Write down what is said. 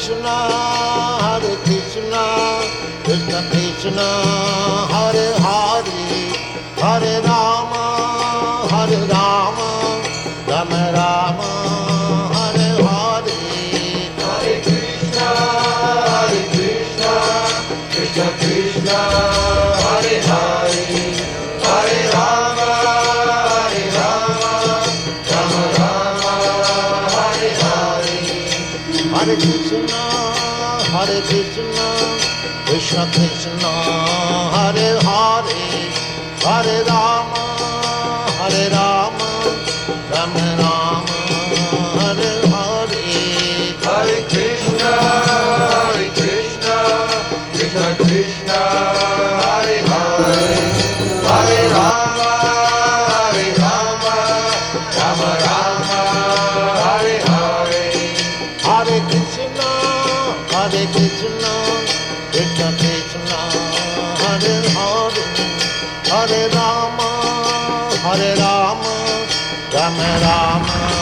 Krishna, Krishna Krishna, Hare Hare, Hare Rama, Rama Rama, Hare Hare. Hare Krishna, Krishna Krishna, Hare Hare, Hare Rama, Rama Rama, Hare Hare. Hare Krishna, Krishna Krishna, Hare Hare, Hare Rama, Rama Rama, Hare Hare. Hare Krishna, Krishna Krishna, Hare Hare, Hare Rama, Rama Rama, Hare Hare. Hare Krishna, Krishna Krishna, Hare Hare, Hare Rama, Rama Rama,